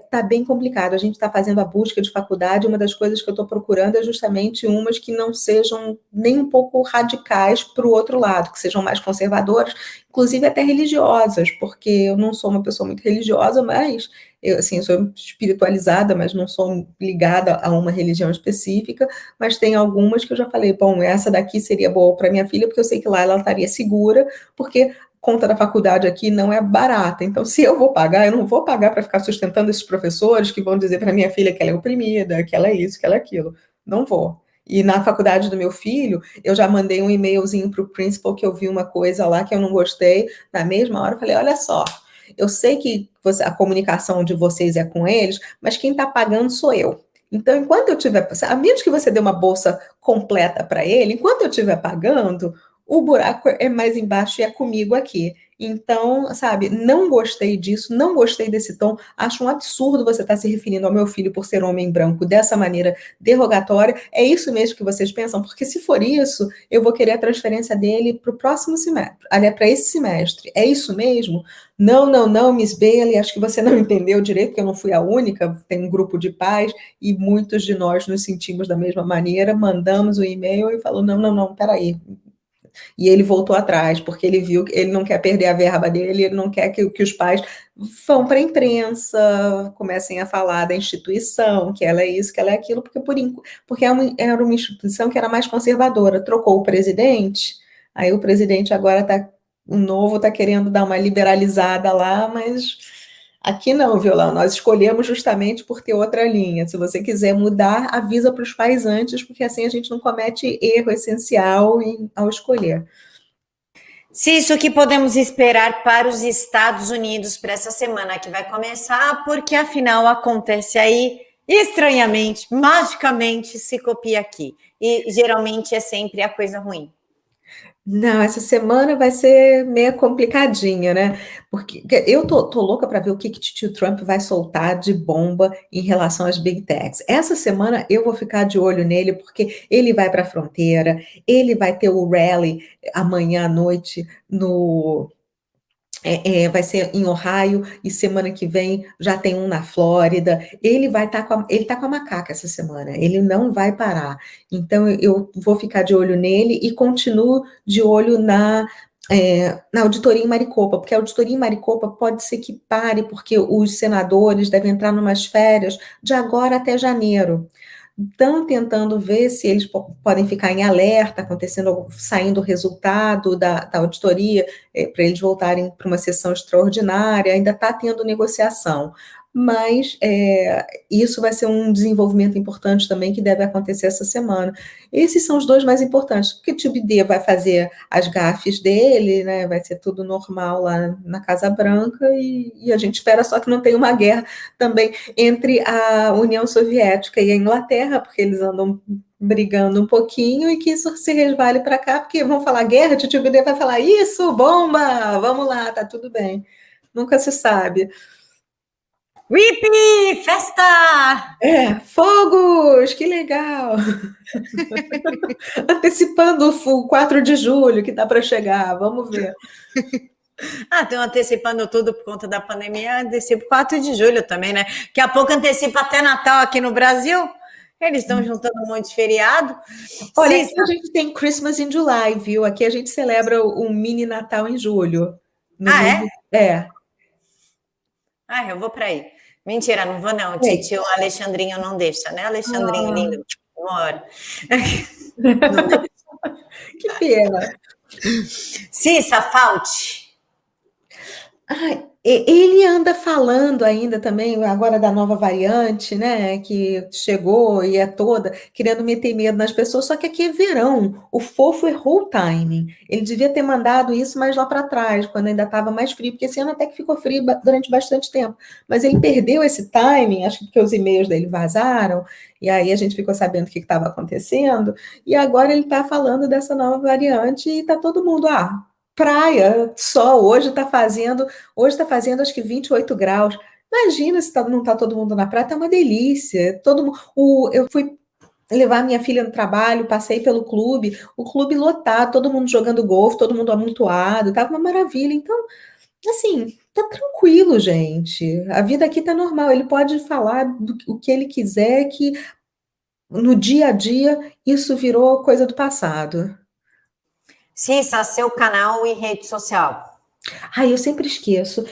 tá bem complicado. A gente está fazendo a busca de faculdade, uma das coisas que eu estou procurando é justamente umas que não sejam nem um pouco radicais para o outro lado, que sejam mais conservadoras, inclusive até religiosas, porque eu não sou uma pessoa muito religiosa, mas eu, assim, sou espiritualizada, mas não sou ligada a uma religião específica, mas tem algumas que eu já falei, bom, essa daqui seria boa para minha filha, porque eu sei que lá ela estaria segura, porque conta da faculdade aqui não é barata, então se eu vou pagar, eu não vou pagar para ficar sustentando esses professores que vão dizer para minha filha que ela é oprimida, que ela é isso, que ela é aquilo. Não vou. E na faculdade do meu filho, eu já mandei um e-mailzinho para o principal que eu vi uma coisa lá que eu não gostei. Na mesma hora, eu falei: olha só, eu sei que a comunicação de vocês é com eles, mas quem está pagando sou eu. Então, enquanto eu tiver, a menos que você dê uma bolsa completa para ele, enquanto eu estiver pagando, o buraco é mais embaixo e é comigo aqui. Então, sabe, não gostei disso, não gostei desse tom, acho um absurdo você estar se referindo ao meu filho por ser homem branco dessa maneira derrogatória. É isso mesmo que vocês pensam? Porque se for isso, eu vou querer a transferência dele para o próximo semestre, aliás, para esse semestre. É isso mesmo? Não, não, não, Miss Bailey, acho que você não entendeu direito, porque eu não fui a única, tem um grupo de pais e muitos de nós nos sentimos da mesma maneira, mandamos o e-mail e falou, não, não, não, peraí, e ele voltou atrás, porque ele viu que ele não quer perder a verba dele, ele não quer que os pais vão para a imprensa, comecem a falar da instituição, que ela é isso, que ela é aquilo, porque era uma instituição que era mais conservadora. Trocou o presidente, aí o presidente agora está, o novo está querendo dar uma liberalizada lá, mas aqui não, Violão, nós escolhemos justamente por ter outra linha. Se você quiser mudar, avisa para os pais antes, porque assim a gente não comete erro essencial ao escolher. Se isso que podemos esperar para os Estados Unidos para essa semana que vai começar, porque afinal acontece aí, estranhamente, magicamente se copia aqui. E geralmente é sempre a coisa ruim. Não, essa semana vai ser meio complicadinha, né? Porque eu tô louca para ver o que tio Trump vai soltar de bomba em relação às Big Techs. Essa semana eu vou ficar de olho nele, porque ele vai para a fronteira, ele vai ter o rally amanhã à noite Vai ser em Ohio, e semana que vem já tem um na Flórida. Ele ele tá com a macaca essa semana, ele não vai parar. Então eu vou ficar de olho nele e continuo de olho na auditoria em Maricopa, porque a auditoria em Maricopa pode ser que pare, porque os senadores devem entrar numas férias de agora até janeiro. Estão tentando ver se eles podem ficar em alerta, saindo o resultado da auditoria, para eles voltarem para uma sessão extraordinária, ainda está tendo negociação. Mas isso vai ser um desenvolvimento importante também que deve acontecer essa semana. Esses são os dois mais importantes, porque o TBD vai fazer as gafes dele, né? Vai ser tudo normal lá na Casa Branca, e a gente espera só que não tenha uma guerra também entre a União Soviética e a Inglaterra, porque eles andam brigando um pouquinho, e que isso se resvale para cá, porque vão falar guerra, Tio Bidê vai falar isso, bomba, vamos lá, tá tudo bem. Nunca se sabe. Whippy, festa! Fogos, que legal! Antecipando o 4 de julho, que tá para chegar, vamos ver. Estão antecipando tudo por conta da pandemia, antecipa 4 de julho também, né? Daqui a pouco antecipa até Natal aqui no Brasil. Eles estão juntando um monte de feriado. Olha, aqui a gente tem Christmas in July, viu? Aqui a gente celebra um mini Natal em julho. É? Eu vou para aí. Mentira, não vou não. Titio Alexandrinho não deixa, né? Alexandrinho lindo. Moro. Que pena. Cissa, falte. Ele anda falando ainda também, agora da nova variante, né, que chegou e é toda, querendo meter medo nas pessoas, só que aqui é verão, o fofo errou o timing. Ele devia ter mandado isso mais lá para trás, quando ainda estava mais frio, porque esse ano até que ficou frio durante bastante tempo, mas ele perdeu esse timing, acho que porque os e-mails dele vazaram, e aí a gente ficou sabendo o que estava acontecendo, e agora ele está falando dessa nova variante, e está todo mundo, praia, sol, hoje está fazendo acho que 28 graus. Imagina se não está todo mundo na praia, tá uma delícia. Eu fui levar minha filha no trabalho, passei pelo clube, o clube lotado, todo mundo jogando golfe, todo mundo amontoado, tava uma maravilha. Então, assim, tá tranquilo, gente. A vida aqui tá normal. Ele pode falar o que ele quiser, que no dia a dia isso virou coisa do passado. Cissa, seu canal e rede social. Eu sempre esqueço.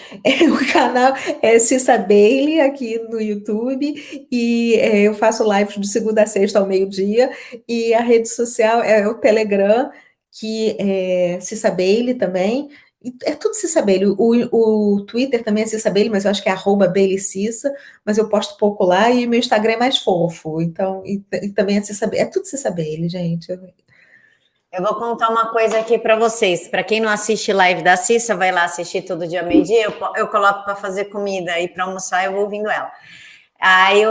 O canal é Cissa Bailey aqui no YouTube, e eu faço lives de segunda a sexta ao meio-dia, e a rede social é o Telegram, que é Cissa Bailey também. É tudo Cissa Bailey. O Twitter também é Cissa Bailey, mas eu acho que é @BaileyCissa, mas eu posto pouco lá, e meu Instagram é mais fofo. Então, e também é Cissa Bailey. É tudo Cissa Bailey, gente. Eu vou contar uma coisa aqui para vocês. Para quem não assiste live da Cissa, vai lá assistir todo dia meio-dia. Eu coloco para fazer comida e para almoçar eu vou ouvindo ela. Aí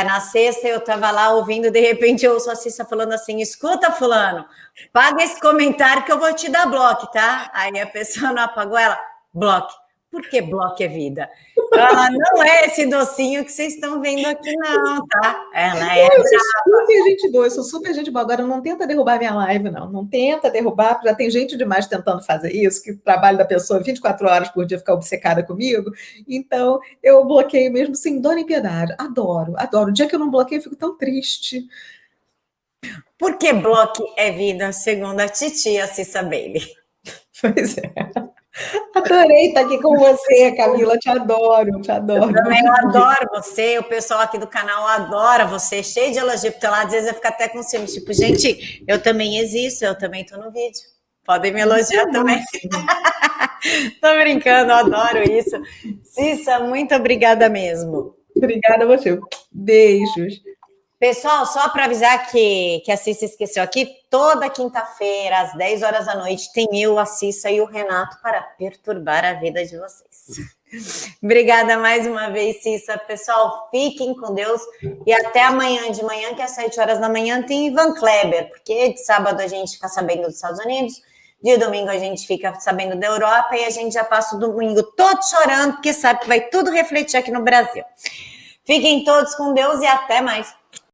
na sexta eu estava lá ouvindo, de repente eu ouço a Cissa falando assim: escuta, fulano, paga esse comentário que eu vou te dar bloco, tá? Aí a pessoa não apagou, ela, bloco. Por que bloco é vida? Ela não é esse docinho que vocês estão vendo aqui, não, tá? Ela é. Eu sou super gente boa, eu sou super gente boa. Agora, não tenta derrubar minha live, não. Não tenta derrubar, porque já tem gente demais tentando fazer isso, que o trabalho da pessoa 24 horas por dia ficar obcecada comigo. Então, eu bloqueio mesmo sem dó nem piedade. Adoro, adoro. O dia que eu não bloqueio, eu fico tão triste. Por que bloco é vida, segundo a titia Cissa Bailey? Pois é. Adorei estar aqui com você, Camila. Te adoro, te adoro. Eu também adoro você, o pessoal aqui do canal adora você, cheio de elogio pro teu lado, às vezes eu fico até com ciúme, tipo, gente, eu também existo, eu também tô no vídeo. Podem me elogiar também. Tô brincando, eu adoro isso. Cissa, muito obrigada mesmo. Obrigada a você. Beijos. Pessoal, só para avisar que a Cissa esqueceu aqui, toda quinta-feira, às 10 horas da noite, tem eu, a Cissa e o Renato para perturbar a vida de vocês. Obrigada mais uma vez, Cissa. Pessoal, fiquem com Deus e até amanhã de manhã, que às 7 horas da manhã tem Ivan Kleber, porque de sábado a gente fica sabendo dos Estados Unidos, de domingo a gente fica sabendo da Europa e a gente já passa o domingo todo chorando, porque sabe que vai tudo refletir aqui no Brasil. Fiquem todos com Deus e até mais.